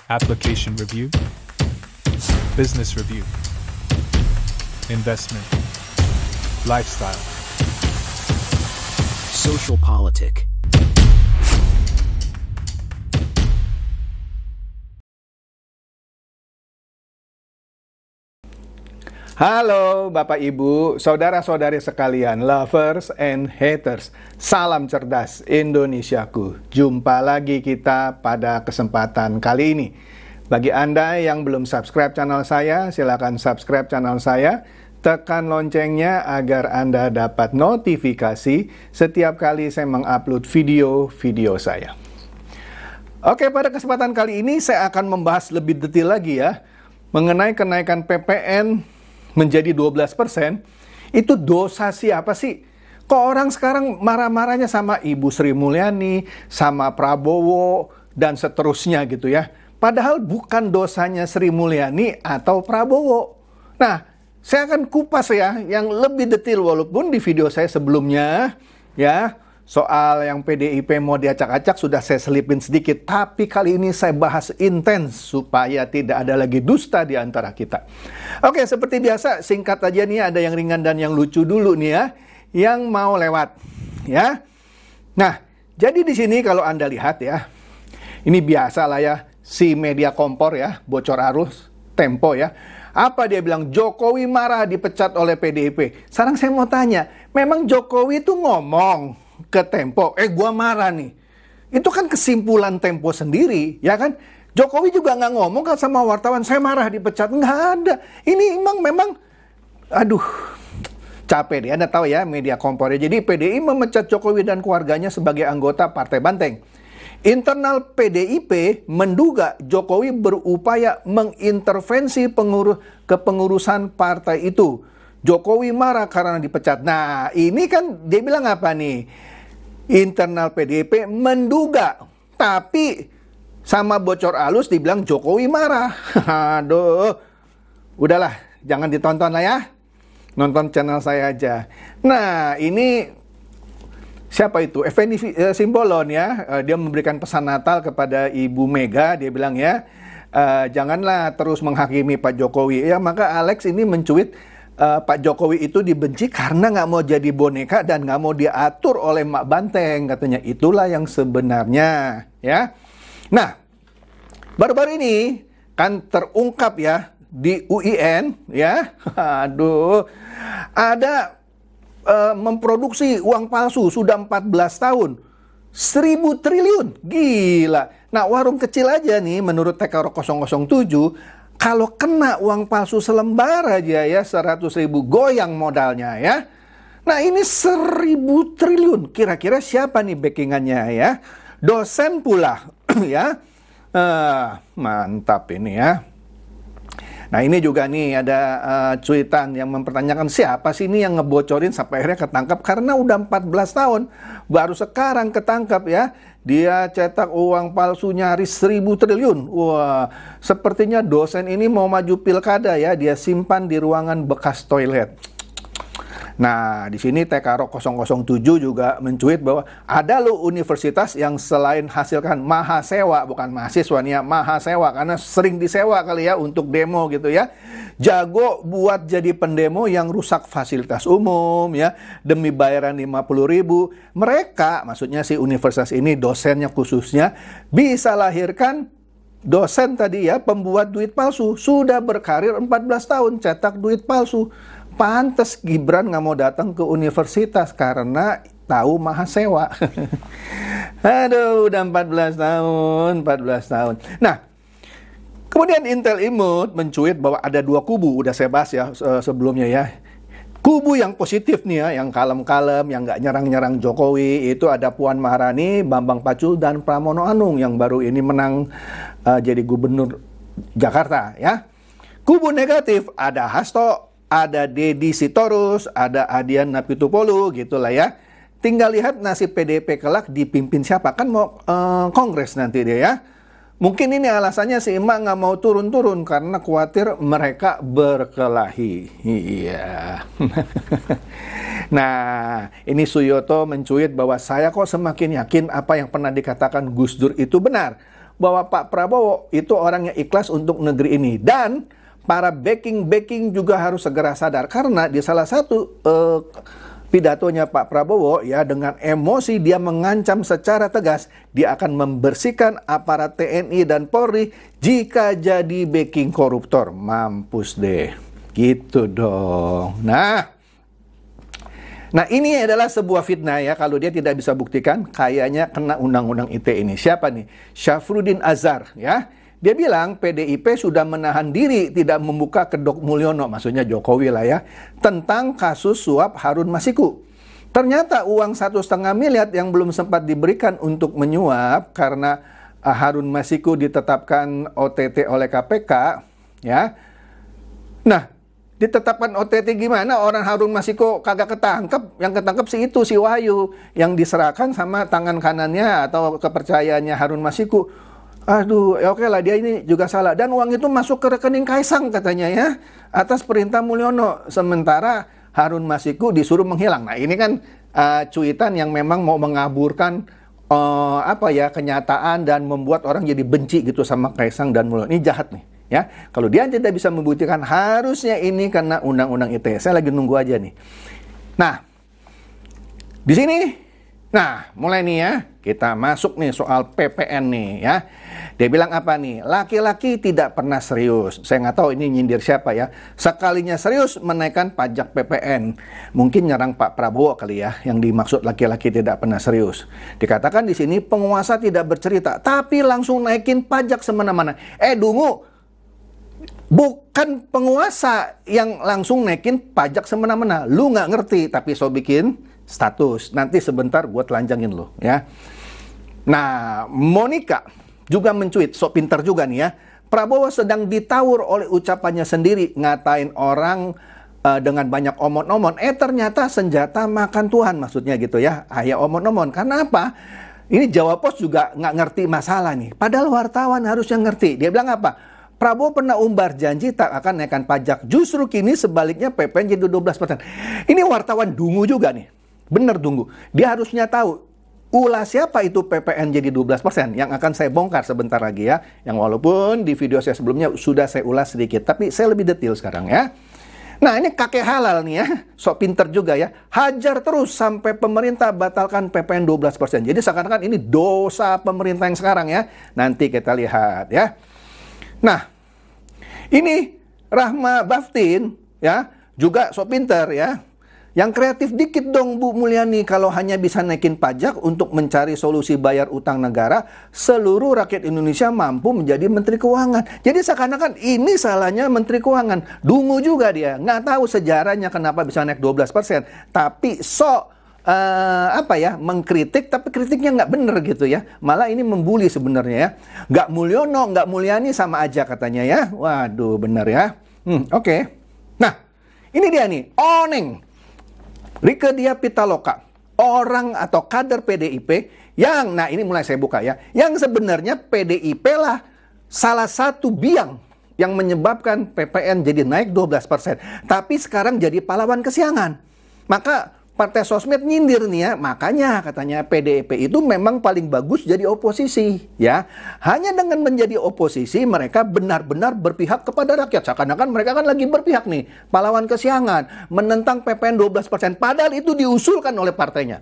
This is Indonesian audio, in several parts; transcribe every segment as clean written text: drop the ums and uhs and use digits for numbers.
application review, business review, investment, lifestyle, social politic. Halo Bapak Ibu, saudara-saudari sekalian, lovers and haters. Salam cerdas Indonesiaku. Jumpa lagi kita pada kesempatan kali ini. Bagi Anda yang belum subscribe channel saya, silakan subscribe channel saya. Tekan loncengnya agar Anda dapat notifikasi setiap kali saya mengupload video-video saya. Oke, pada kesempatan kali ini saya akan membahas lebih detail lagi ya mengenai kenaikan PPN menjadi 12%, itu dosa siapa sih? Kok orang sekarang marah-marahnya sama Ibu Sri Mulyani, sama Prabowo, dan seterusnya gitu ya. Padahal bukan dosanya Sri Mulyani atau Prabowo. Nah, saya akan kupas ya yang lebih detail walaupun di video saya sebelumnya ya, soal yang PDIP mau diacak-acak sudah saya selipin sedikit. Tapi kali ini saya bahas intens supaya tidak ada lagi dusta di antara kita. Oke, seperti biasa singkat aja nih, ada yang ringan dan yang lucu dulu nih ya, yang mau lewat ya. Nah, jadi di sini kalau Anda lihat ya, ini biasa lah ya, si media kompor ya, bocor arus, Tempo ya. Apa dia bilang? Jokowi marah dipecat oleh PDIP. Sekarang saya mau tanya, memang Jokowi itu ngomong ke Tempo, gua marah nih. Itu kan kesimpulan Tempo sendiri, ya kan? Jokowi juga nggak ngomong kan sama wartawan, saya marah dipecat. Nggak ada. Ini memang, aduh, capek deh. Anda tahu ya media kompor ya. Jadi PDI memecat Jokowi dan keluarganya sebagai anggota Partai Banteng. Internal PDIP menduga Jokowi berupaya mengintervensi kepengurusan partai itu. Jokowi marah karena dipecat. Nah, ini kan dia bilang apa nih? Internal PDIP menduga, tapi sama bocor alus dibilang Jokowi marah. Aduh, udahlah, jangan ditonton lah ya. Nonton channel saya aja. Nah, ini siapa itu? Effendi Simbolon ya. Dia memberikan pesan Natal kepada Ibu Mega. Dia bilang ya, janganlah terus menghakimi Pak Jokowi. Ya, maka Alex ini mencuit, Pak Jokowi itu dibenci karena nggak mau jadi boneka dan nggak mau diatur oleh Mak Banteng, katanya. Itulah yang sebenarnya ya. Nah, baru-baru ini kan terungkap ya di UIN ya, aduh, ada memproduksi uang palsu sudah 14 tahun, 1.000 triliun, gila. Nah, warung kecil aja nih menurut TKR 007, kalau kena uang palsu selembar aja ya 100.000, goyang modalnya ya. Nah, ini 1.000 triliun. Kira-kira siapa nih backingannya ya? Dosen pula ya. Mantap ini ya. Nah, ini juga nih ada cuitan yang mempertanyakan siapa sih ini yang ngebocorin sampai akhirnya ketangkap karena udah 14 tahun. Baru sekarang ketangkap ya. Dia cetak uang palsu nyaris 1.000 triliun. Wah, sepertinya dosen ini mau maju pilkada ya. Dia simpan di ruangan bekas toilet. Nah, di sini TKR 007 juga mencuit bahwa ada loh universitas yang selain hasilkan mahasewa, bukan mahasiswa nih ya, mahasewa karena sering disewa kali ya untuk demo gitu ya. Jago buat jadi pendemo yang rusak fasilitas umum ya, demi bayaran 50.000. Mereka, maksudnya si universitas ini, dosennya khususnya, bisa lahirkan dosen tadi ya, pembuat duit palsu. Sudah berkarir 14 tahun cetak duit palsu. Pantes Gibran nggak mau datang ke universitas karena tahu mahasewa. Aduh, udah 14 tahun. Nah, kemudian Intel Imut mencuit bahwa ada dua kubu, udah saya bahas ya sebelumnya ya. Kubu yang positif nih ya, yang kalem-kalem, yang nggak nyerang-nyerang Jokowi, itu ada Puan Maharani, Bambang Pacul, dan Pramono Anung yang baru ini menang jadi gubernur Jakarta ya. Kubu negatif ada Hasto, ada Deddy Sitorus, ada Adian Napitupulu gitulah ya. Tinggal lihat nasib PDIP kelak dipimpin siapa. Kan mau kongres nanti dia ya. Mungkin ini alasannya si emak nggak mau turun-turun karena khawatir mereka berkelahi. Iya. Nah, ini Suyoto mencuit bahwa saya kok semakin yakin apa yang pernah dikatakan Gus Dur itu benar. bahwa Pak Prabowo itu orang yang ikhlas untuk negeri ini. Dan para backing juga harus segera sadar, karena di salah satu pidatonya Pak Prabowo ya, dengan emosi dia mengancam secara tegas dia akan membersihkan aparat TNI dan Polri jika jadi backing koruptor. Mampus deh. Gitu dong. Nah ini adalah sebuah fitnah ya, kalau dia tidak bisa buktikan kayaknya kena undang-undang ITE ini. Siapa nih? Syafruddin Azhar ya. Dia bilang PDIP sudah menahan diri tidak membuka kedok Mulyono, maksudnya Jokowi lah ya, tentang kasus suap Harun Masiku. Ternyata uang 1,5 miliar yang belum sempat diberikan untuk menyuap karena Harun Masiku ditetapkan OTT oleh KPK ya. Nah, ditetapkan OTT gimana? Orang Harun Masiku kagak ketangkep. Yang ketangkep si Wahyu yang diserahkan sama tangan kanannya atau kepercayaannya Harun Masiku. Aduh, ya oke lah, dia ini juga salah. Dan uang itu masuk ke rekening Kaisang katanya ya, atas perintah Mulyono. Sementara Harun Masiku disuruh menghilang. Nah ini kan cuitan yang memang mau mengaburkan kenyataan dan membuat orang jadi benci gitu sama Kaisang dan Mulyono. Ini jahat nih ya. Kalau dia tidak bisa membuktikan, harusnya ini karena undang-undang ITE. Saya lagi nunggu aja nih. Nah, di sini, nah mulai nih ya, kita masuk nih soal PPN nih ya. Dia bilang apa nih? Laki-laki tidak pernah serius. Saya nggak tahu ini nyindir siapa ya. Sekalinya serius menaikkan pajak PPN. Mungkin nyerang Pak Prabowo kali ya, yang dimaksud laki-laki tidak pernah serius. Dikatakan di sini penguasa tidak bercerita, tapi langsung naikin pajak semena-mena. Dungu, bukan penguasa yang langsung naikin pajak semena-mena. Lu nggak ngerti, tapi so bikin status. Nanti sebentar gue telanjangin lo ya. Nah, Monica juga mencuit, sok pintar juga nih ya. Prabowo sedang ditawur oleh ucapannya sendiri, ngatain orang dengan banyak omon-omon. Ternyata senjata makan Tuhan, maksudnya gitu ya. Ya omon-omon. Karena apa? Ini Jawa Pos juga nggak ngerti masalah nih. Padahal wartawan harusnya ngerti. Dia bilang apa? Prabowo pernah umbar janji tak akan naikkan pajak. Justru kini sebaliknya PPN jadi 12%. Ini wartawan dungu juga nih. Bener dungu. Dia harusnya tahu. Ulah siapa itu PPN jadi 12%, yang akan saya bongkar sebentar lagi ya. Yang walaupun di video saya sebelumnya sudah saya ulas sedikit, tapi saya lebih detail sekarang ya. Nah ini kakek halal nih ya, sok pinter juga ya. Hajar terus sampai pemerintah batalkan PPN 12%. Jadi seakan-akan ini dosa pemerintah yang sekarang ya. Nanti kita lihat ya. Nah ini Rahma Baftin ya, juga sok pinter ya. Yang kreatif dikit dong Bu Mulyani, kalau hanya bisa naikin pajak untuk mencari solusi bayar utang negara, seluruh rakyat Indonesia mampu menjadi Menteri Keuangan. Jadi seakan-akan ini salahnya Menteri Keuangan. Dungu juga dia, nggak tahu sejarahnya kenapa bisa naik 12%. Tapi mengkritik, tapi kritiknya nggak bener gitu ya. Malah ini membuli sebenarnya ya. Nggak Mulyono, nggak Mulyani sama aja katanya ya. Waduh bener ya. Oke. Nah ini dia nih, Oneng Rieke Diah Pitaloka, orang atau kader PDIP yang, nah ini mulai saya buka ya, yang sebenarnya PDIP lah salah satu biang yang menyebabkan PPN jadi naik 12%. Tapi sekarang jadi pahlawan kesiangan. Maka partai sosmed nyindir nih ya, makanya katanya PDIP itu memang paling bagus jadi oposisi ya. Hanya dengan menjadi oposisi mereka benar-benar berpihak kepada rakyat. Seakan-akan mereka kan lagi berpihak nih, pahlawan kesiangan, menentang PPN 12%. Padahal itu diusulkan oleh partainya.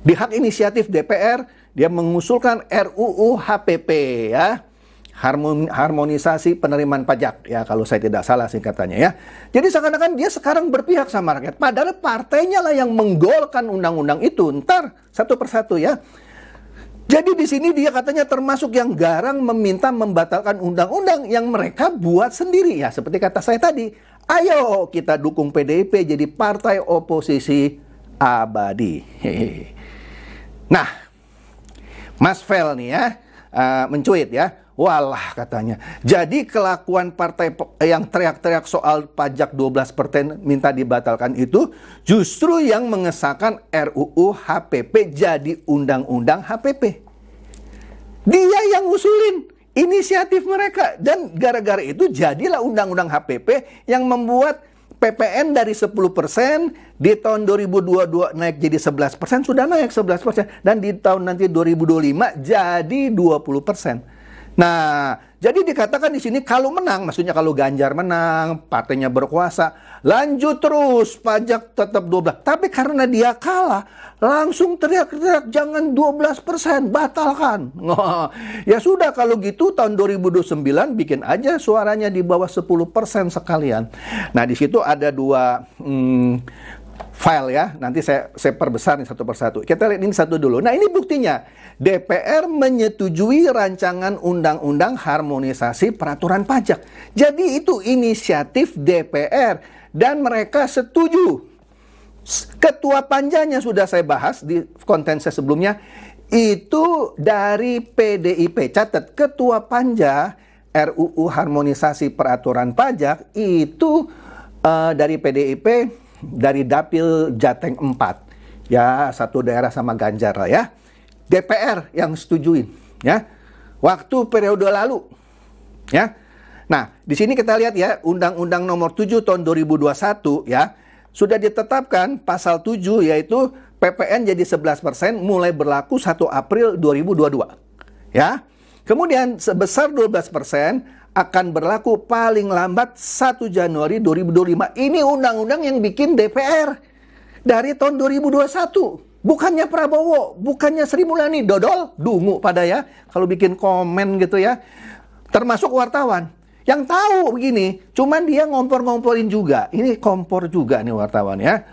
Di hak inisiatif DPR, dia mengusulkan RUU HPP ya. Harmonisasi penerimaan pajak ya, kalau saya tidak salah singkatannya ya. Jadi seakan-akan dia sekarang berpihak sama rakyat, padahal partainya lah yang menggolkan undang-undang itu. Ntar satu persatu ya. Jadi di sini dia katanya termasuk yang garang meminta membatalkan undang-undang yang mereka buat sendiri ya. Seperti kata saya tadi, ayo kita dukung PDIP jadi partai oposisi abadi. Nah, Mas Fel nih ya mencuit ya. Walah katanya, jadi kelakuan partai yang teriak-teriak soal pajak 12% minta dibatalkan itu justru yang mengesahkan RUU HPP jadi undang-undang HPP. Dia yang usulin inisiatif mereka, dan gara-gara itu jadilah undang-undang HPP yang membuat PPN dari 10% di tahun 2022 naik jadi 11%, sudah naik 11%, dan di tahun nanti 2025 jadi 20%. Nah, jadi dikatakan di sini kalau menang, maksudnya kalau Ganjar menang, partainya berkuasa, lanjut terus pajak tetap 12. Tapi karena dia kalah, langsung teriak-teriak jangan 12%, batalkan. Oh, ya sudah kalau gitu tahun 2029 bikin aja suaranya di bawah 10% sekalian. Nah, di situ ada dua file ya, nanti saya perbesar nih satu persatu. Kita lihat ini satu dulu. Nah, ini buktinya. DPR menyetujui rancangan undang-undang harmonisasi peraturan pajak. Jadi itu inisiatif DPR dan mereka setuju. Ketua panjanya sudah saya bahas di konten saya sebelumnya, itu dari PDIP. Catat, ketua panja RUU harmonisasi peraturan pajak itu dari PDIP, dari Dapil Jateng 4. Ya, satu daerah sama Ganjar lah ya. DPR yang setujuin ya. Waktu periode lalu ya. Nah, di sini kita lihat ya, Undang-Undang Nomor 7 tahun 2021 ya, sudah ditetapkan pasal 7 yaitu PPN jadi 11% mulai berlaku 1 April 2022. Ya. Kemudian sebesar 12% akan berlaku paling lambat 1 Januari 2025. Ini undang-undang yang bikin DPR dari tahun 2021. Bukannya Prabowo, bukannya Sri Mulyani, dodol, dungu pada ya. Kalau bikin komen gitu ya. Termasuk wartawan. Yang tahu begini, cuman dia ngompor-ngomporin juga. Ini kompor juga nih wartawan ya.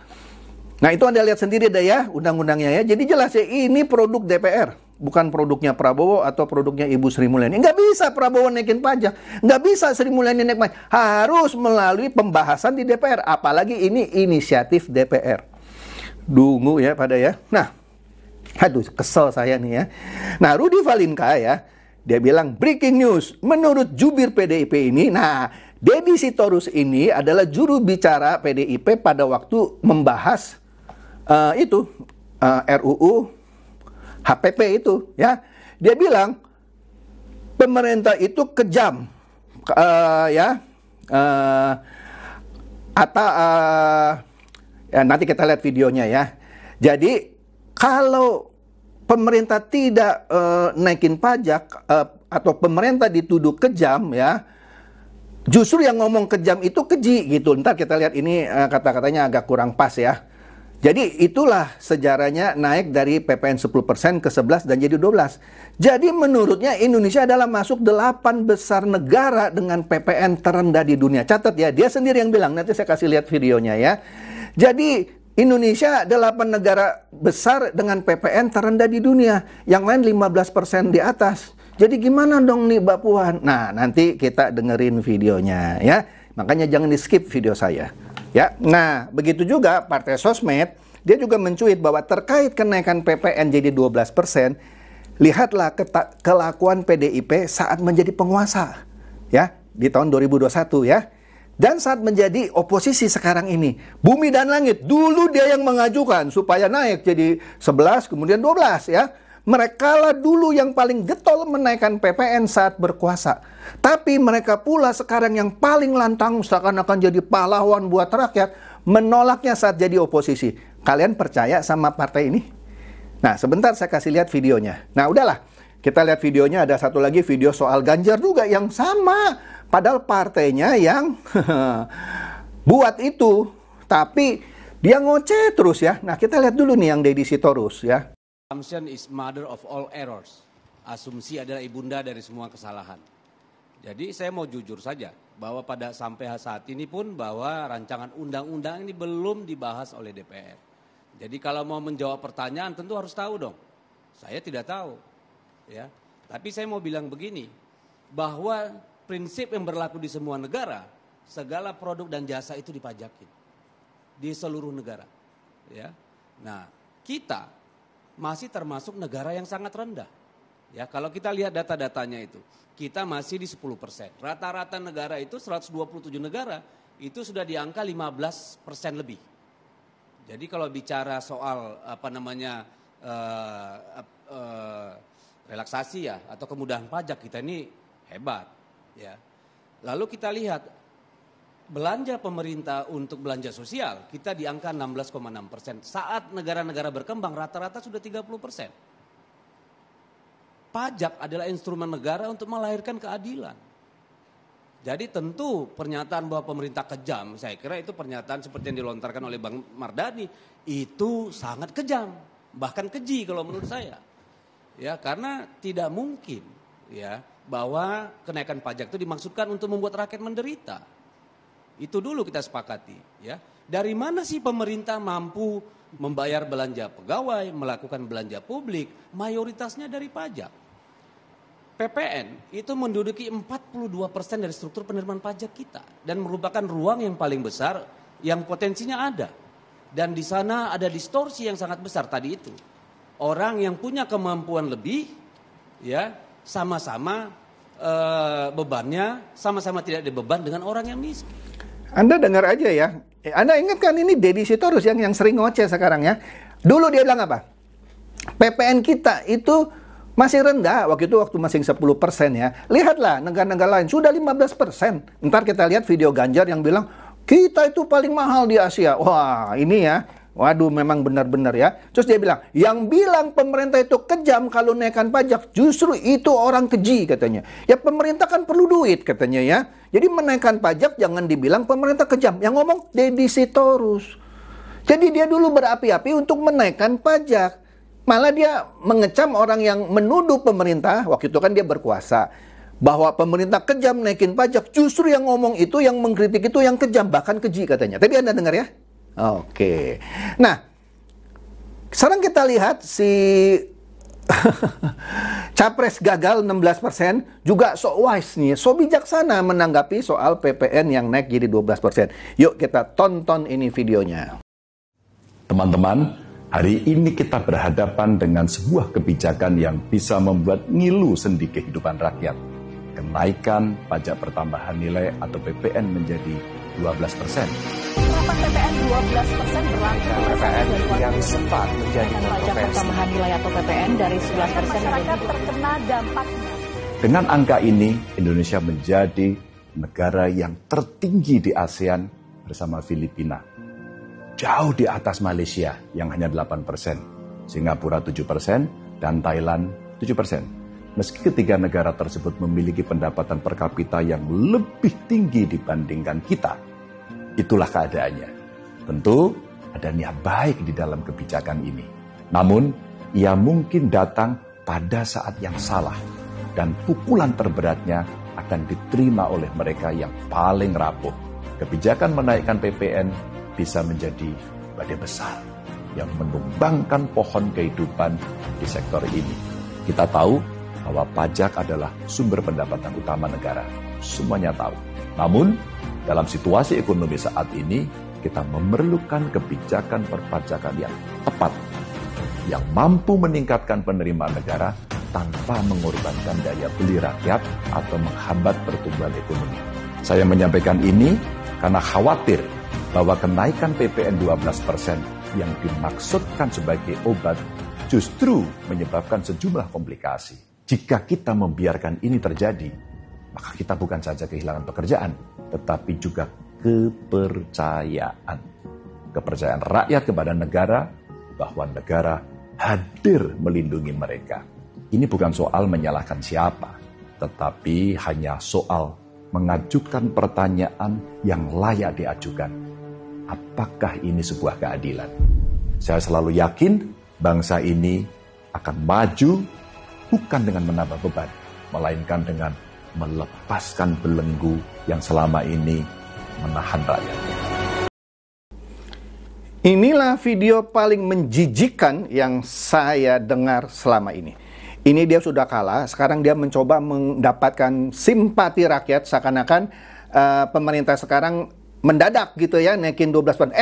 Nah itu Anda lihat sendiri deh ya, undang-undangnya ya. Jadi jelas ya, ini produk DPR. Bukan produknya Prabowo atau produknya Ibu Sri Mulyani. Nggak bisa Prabowo naikin pajak. Nggak bisa Sri Mulyani naik pajak. Harus melalui pembahasan di DPR. Apalagi ini inisiatif DPR. Dungu ya pada ya. Nah, aduh kesel saya nih ya. Nah, Rudy Valinka ya, dia bilang breaking news. Menurut jubir PDIP ini, nah, Deddy Sitorus ini adalah juru bicara PDIP pada waktu membahas RUU HPP itu ya. Dia bilang pemerintah itu kejam ya nanti kita lihat videonya ya. Jadi kalau pemerintah tidak naikin pajak atau pemerintah dituduh kejam ya, justru yang ngomong kejam itu keji gitu. Ntar kita lihat ini kata-katanya agak kurang pas ya. Jadi itulah sejarahnya naik dari PPN 10% ke 11 dan jadi 12. Jadi menurutnya Indonesia adalah masuk 8 besar negara dengan PPN terendah di dunia. Catat ya, dia sendiri yang bilang, nanti saya kasih lihat videonya ya. Jadi Indonesia 8 negara besar dengan PPN terendah di dunia. Yang lain 15% di atas. Jadi gimana dong nih Mbak Puan? Nah nanti kita dengerin videonya ya. Makanya jangan di skip video saya. Ya, nah begitu juga Partai Sosmed, dia juga mencuit bahwa terkait kenaikan PPN jadi 12%, lihatlah kelakuan PDIP saat menjadi penguasa, ya, di tahun 2021 ya. Dan saat menjadi oposisi sekarang ini, bumi dan langit, dulu dia yang mengajukan supaya naik jadi 11, kemudian 12 ya. Mereka lah dulu yang paling getol menaikkan PPN saat berkuasa. Tapi mereka pula sekarang yang paling lantang seakan-akan jadi pahlawan buat rakyat, menolaknya saat jadi oposisi. Kalian percaya sama partai ini? Nah, sebentar saya kasih lihat videonya. Nah, udahlah. Kita lihat videonya, ada satu lagi video soal Ganjar juga yang sama. Padahal partainya yang buat itu. Tapi dia ngoceh terus ya. Nah, kita lihat dulu nih yang Deddy Sitorus ya. Assumption is mother of all errors. Asumsi adalah ibunda dari semua kesalahan. Jadi saya mau jujur saja bahwa pada sampai saat ini pun bahwa rancangan undang-undang ini belum dibahas oleh DPR. Jadi kalau mau menjawab pertanyaan tentu harus tahu dong. Saya tidak tahu. Ya. Tapi saya mau bilang begini, bahwa prinsip yang berlaku di semua negara, segala produk dan jasa itu dipajakin di seluruh negara. Ya. Nah, kita masih termasuk negara yang sangat rendah. Ya, kalau kita lihat data-datanya itu, kita masih di 10%. Rata-rata negara itu 127 negara itu sudah di angka 15% lebih. Jadi kalau bicara soal relaksasi ya atau kemudahan pajak, kita ini hebat ya. Lalu kita lihat belanja pemerintah untuk belanja sosial, kita di angka 16,6%. Saat negara-negara berkembang rata-rata sudah 30%. pajak adalah instrumen negara untuk melahirkan keadilan. Jadi tentu pernyataan bahwa pemerintah kejam, saya kira itu pernyataan seperti yang dilontarkan oleh Bang Mardhani, itu sangat kejam, bahkan keji kalau menurut saya. Ya, karena tidak mungkin ya bahwa kenaikan pajak itu dimaksudkan untuk membuat rakyat menderita. Itu dulu kita sepakati, ya. Dari mana sih pemerintah mampu membayar belanja pegawai, melakukan belanja publik, mayoritasnya dari pajak. PPN itu menduduki 42% dari struktur penerimaan pajak kita dan merupakan ruang yang paling besar yang potensinya ada. Dan di sana ada distorsi yang sangat besar tadi itu. Orang yang punya kemampuan lebih, ya sama-sama bebannya sama-sama tidak dibeban dengan orang yang miskin. Anda dengar aja ya. Anda ingat kan ini Deddy Sitorus yang sering ngoceh sekarang ya. Dulu dia bilang apa? PPN kita itu masih rendah, waktu masih 10% ya. Lihatlah negara-negara lain sudah 15%. Ntar kita lihat video Ganjar yang bilang, kita itu paling mahal di Asia. Wah ini ya, waduh memang benar-benar ya. Terus dia bilang, yang bilang pemerintah itu kejam kalau naikkan pajak, justru itu orang keji katanya. Ya pemerintah kan perlu duit katanya ya. Jadi menaikkan pajak jangan dibilang pemerintah kejam. Yang ngomong Deddy Sitorus. Jadi dia dulu berapi-api untuk menaikkan pajak. Malah dia mengecam orang yang menuduh pemerintah, waktu itu kan dia berkuasa, bahwa pemerintah kejam naikin pajak. Justru yang ngomong itu, yang mengkritik itu yang kejam, bahkan keji katanya. Tadi Anda dengar ya? Oke. Nah, sekarang kita lihat si Capres gagal 16%, juga so wise nih, so bijaksana menanggapi soal PPN yang naik jadi 12%. Yuk kita tonton ini videonya. Teman-teman, hari ini kita berhadapan dengan sebuah kebijakan yang bisa membuat ngilu sendi kehidupan rakyat. Kenaikan pajak pertambahan nilai atau PPN menjadi 12%. Penerapan PPN 12% berlaku PPN yang sempat menjadi pajak pertambahan nilai atau PPN dari 11% masyarakat terkena dampaknya. Dengan angka ini, Indonesia menjadi negara yang tertinggi di ASEAN bersama Filipina. Jauh di atas Malaysia yang hanya 8%, Singapura 7%, dan Thailand 7%. Meski ketiga negara tersebut memiliki pendapatan per kapita yang lebih tinggi dibandingkan kita, itulah keadaannya. Tentu ada niat baik di dalam kebijakan ini. Namun, ia mungkin datang pada saat yang salah dan pukulan terberatnya akan diterima oleh mereka yang paling rapuh. Kebijakan menaikkan PPN bisa menjadi badai besar yang menumbangkan pohon kehidupan di sektor ini. Kita tahu bahwa pajak adalah sumber pendapatan utama negara. Semuanya tahu. Namun, dalam situasi ekonomi saat ini, kita memerlukan kebijakan perpajakan yang tepat, yang mampu meningkatkan penerimaan negara tanpa mengorbankan daya beli rakyat atau menghambat pertumbuhan ekonomi. Saya menyampaikan ini karena khawatir bahwa kenaikan PPN 12% yang dimaksudkan sebagai obat justru menyebabkan sejumlah komplikasi. Jika kita membiarkan ini terjadi, maka kita bukan saja kehilangan pekerjaan, tetapi juga kepercayaan. Kepercayaan rakyat kepada negara bahwa negara hadir melindungi mereka. Ini bukan soal menyalahkan siapa, tetapi hanya soal mengajukan pertanyaan yang layak diajukan. Apakah ini sebuah keadilan? Saya selalu yakin bangsa ini akan maju bukan dengan menambah beban, melainkan dengan melepaskan belenggu yang selama ini menahan rakyat. Inilah video paling menjijikan yang saya dengar selama ini. Ini dia sudah kalah, sekarang dia mencoba mendapatkan simpati rakyat, seakan-akan pemerintah sekarang mendadak gitu ya, naikin 12%.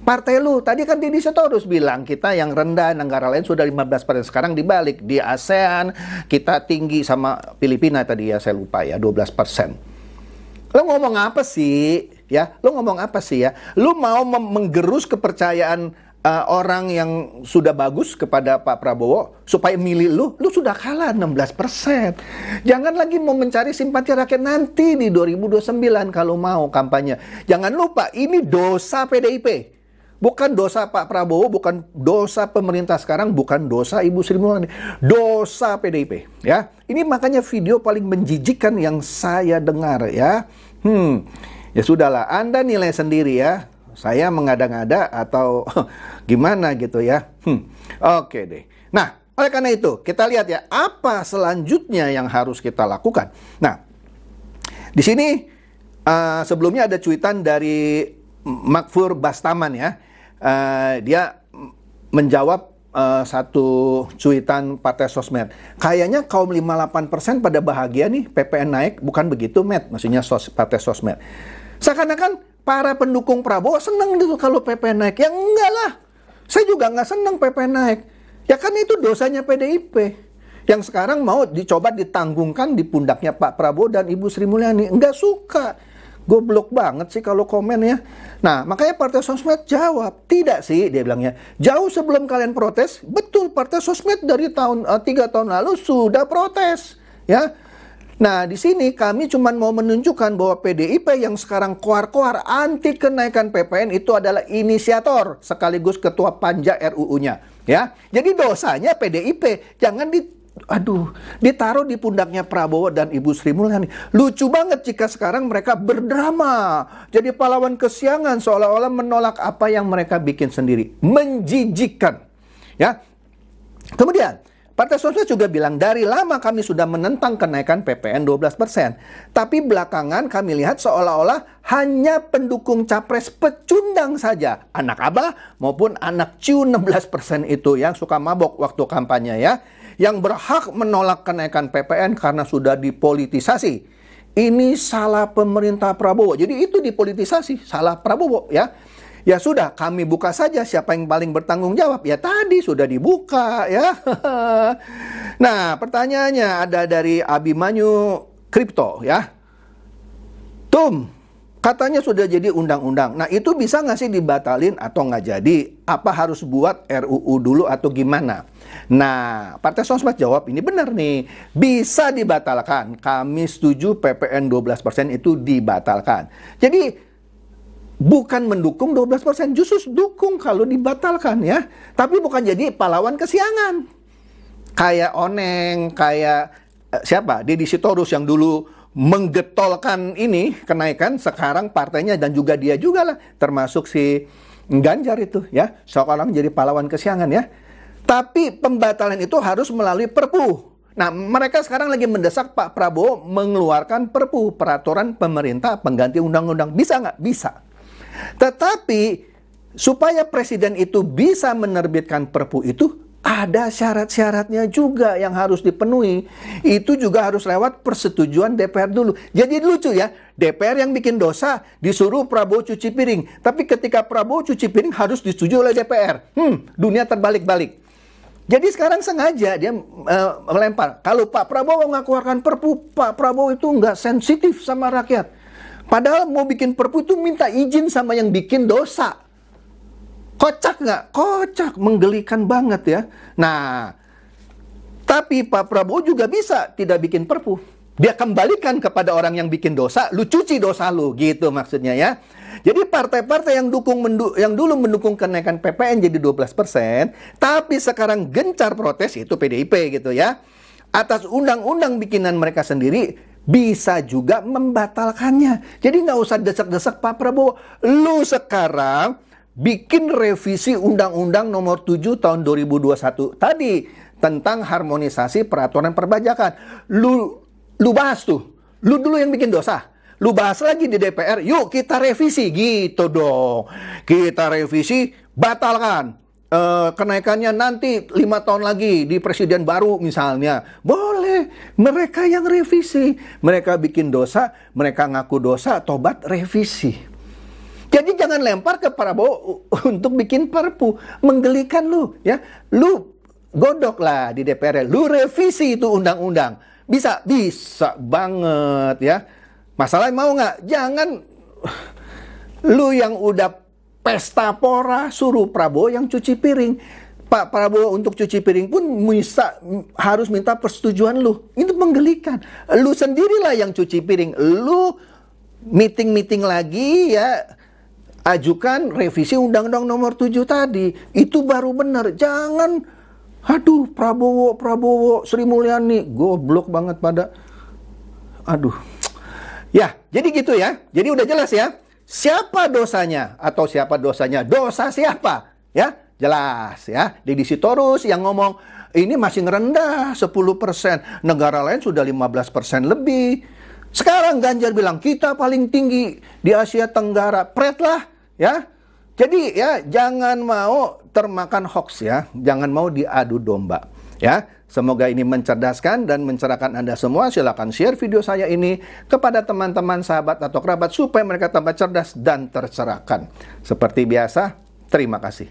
Partai lu, tadi kan Deddy Sitorus bilang kita yang rendah, negara lain sudah 15%. Sekarang dibalik, di ASEAN kita tinggi sama Filipina tadi ya, saya lupa ya, 12%. Lo ngomong apa sih? Ya, lo ngomong apa sih ya? Lo mau menggerus kepercayaan orang yang sudah bagus kepada Pak Prabowo supaya milih lu sudah kalah 16%. Jangan lagi mau mencari simpati rakyat nanti di 2029 kalau mau kampanye. Jangan lupa, ini dosa PDIP. Bukan dosa Pak Prabowo, bukan dosa pemerintah sekarang, bukan dosa Ibu Sri Mulyani, dosa PDIP. Ya, ini makanya video paling menjijikkan yang saya dengar ya. Ya sudahlah, Anda nilai sendiri ya. Saya mengada-ngada atau gimana gitu ya. Oke deh. Nah, oleh karena itu kita lihat ya apa selanjutnya yang harus kita lakukan. Nah, di sini sebelumnya ada cuitan dari Makfur Bastaman ya. Dia menjawab satu cuitan Partai Sosmed. Kayaknya kaum 58% pada bahagia nih PPN naik, bukan begitu, Matt? Maksudnya Partai Sosmed. Seakan-akan para pendukung Prabowo senang gitu kalau PPN naik. Ya enggak lah. Saya juga nggak senang PPN naik. Ya kan itu dosanya PDIP. Yang sekarang mau dicoba ditanggungkan di pundaknya Pak Prabowo dan Ibu Sri Mulyani. Enggak suka. Goblok banget sih kalau komen ya. Nah, makanya Partai Sosmed jawab, tidak sih, dia bilangnya. Jauh sebelum kalian protes, betul Partai Sosmed dari 3 tahun lalu sudah protes, ya. Nah, di sini kami cuma mau menunjukkan bahwa PDIP yang sekarang koar-koar anti kenaikan PPN itu adalah inisiator sekaligus ketua panja RUU-nya, ya. Jadi dosanya PDIP, jangan ditaruh di pundaknya Prabowo dan Ibu Sri Mulyani. Lucu banget jika sekarang mereka berdrama, jadi pahlawan kesiangan seolah-olah menolak apa yang mereka bikin sendiri. Menjijikkan, ya. Kemudian Partai Sosmed juga bilang, dari lama kami sudah menentang kenaikan PPN 12%. Tapi belakangan kami lihat seolah-olah hanya pendukung capres pecundang saja. Anak abah maupun anak ciu 16% itu yang suka mabok waktu kampanye ya. Yang berhak menolak kenaikan PPN karena sudah dipolitisasi. Ini salah pemerintah Prabowo. Jadi itu dipolitisasi, salah Prabowo ya. Ya sudah, kami buka saja siapa yang paling bertanggung jawab. Ya tadi sudah dibuka ya. Nah, pertanyaannya ada dari Abimanyu Kripto ya. Katanya sudah jadi undang-undang. Nah, itu bisa nggak sih dibatalin atau nggak jadi? Apa harus buat RUU dulu atau gimana? Nah, Partai Sosmed jawab ini benar nih. Bisa dibatalkan. Kami setuju PPN 12% itu dibatalkan. Jadi, bukan mendukung 12%, justru dukung kalau dibatalkan ya. Tapi bukan jadi pahlawan kesiangan. Kayak Oneng, kayak siapa? Deddy Sitorus yang dulu menggetolkan ini kenaikan, sekarang partainya dan juga dia juga lah, termasuk si Ganjar itu ya, seorang jadi pahlawan kesiangan ya. Tapi pembatalan itu harus melalui Perpu. Nah, mereka sekarang lagi mendesak Pak Prabowo mengeluarkan Perpu, peraturan pemerintah pengganti undang-undang. Bisa nggak? Bisa. Tetapi supaya presiden itu bisa menerbitkan Perpu itu, ada syarat-syaratnya juga yang harus dipenuhi. Itu juga harus lewat persetujuan DPR dulu. Jadi lucu ya, DPR yang bikin dosa disuruh Prabowo cuci piring. Tapi ketika Prabowo cuci piring harus disetujui oleh DPR. Dunia terbalik-balik. Jadi sekarang sengaja dia melempar. Kalau Pak Prabowo nggak keluarkan Perpu, Pak Prabowo itu nggak sensitif sama rakyat. Padahal mau bikin Perpu itu minta izin sama yang bikin dosa. Kocak nggak? Kocak, menggelikan banget ya. Nah, tapi Pak Prabowo juga bisa tidak bikin Perpu. Dia kembalikan kepada orang yang bikin dosa, lu cuci dosa lu, gitu maksudnya ya. Jadi partai-partai yang dulu mendukung kenaikan PPN jadi 12%, tapi sekarang gencar protes, itu PDIP gitu ya. Atas undang-undang bikinan mereka sendiri, bisa juga membatalkannya. Jadi nggak usah desak-desak Pak Prabowo. Lu sekarang bikin revisi Undang-Undang Nomor 7 Tahun 2021 tadi tentang harmonisasi peraturan perpajakan. Lu bahas tuh. Lu dulu yang bikin dosa. Lu bahas lagi di DPR. Yuk kita revisi gitu dong. Kita revisi, batalkan. Kenaikannya nanti 5 tahun lagi di presiden baru misalnya. Boleh. Mereka yang revisi. Mereka bikin dosa, mereka ngaku dosa, tobat, revisi. Jadi jangan lempar ke Prabowo untuk bikin Perpu. Menggelikan lu, ya. Lu godok lah di DPR. Lu revisi itu undang-undang. Bisa banget, ya. Masalahnya mau nggak? Jangan lu yang udah pesta pora suruh Prabowo yang cuci piring. Pak Prabowo untuk cuci piring pun harus minta persetujuan lu. Itu menggelikan. Lu sendirilah yang cuci piring. Lu meeting-meeting lagi, ya. ajukan revisi Undang-Undang Nomor 7 tadi. Itu baru benar. Jangan, aduh, Prabowo, Sri Mulyani, goblok banget pada. Aduh. Ya, jadi gitu ya. Jadi udah jelas ya. Siapa dosanya atau siapa dosanya? Dosa siapa? Ya, jelas ya. Deddy Sitorus yang ngomong, ini masih ngerendah 10%. Negara lain sudah 15% lebih. Sekarang Ganjar bilang, kita paling tinggi di Asia Tenggara. Pret lah, ya. Jadi ya, jangan mau termakan hoax ya. Jangan mau diadu domba, ya. Semoga ini mencerdaskan dan mencerahkan Anda semua. Silakan share video saya ini kepada teman-teman, sahabat, atau kerabat supaya mereka tambah cerdas dan tercerahkan. Seperti biasa, terima kasih.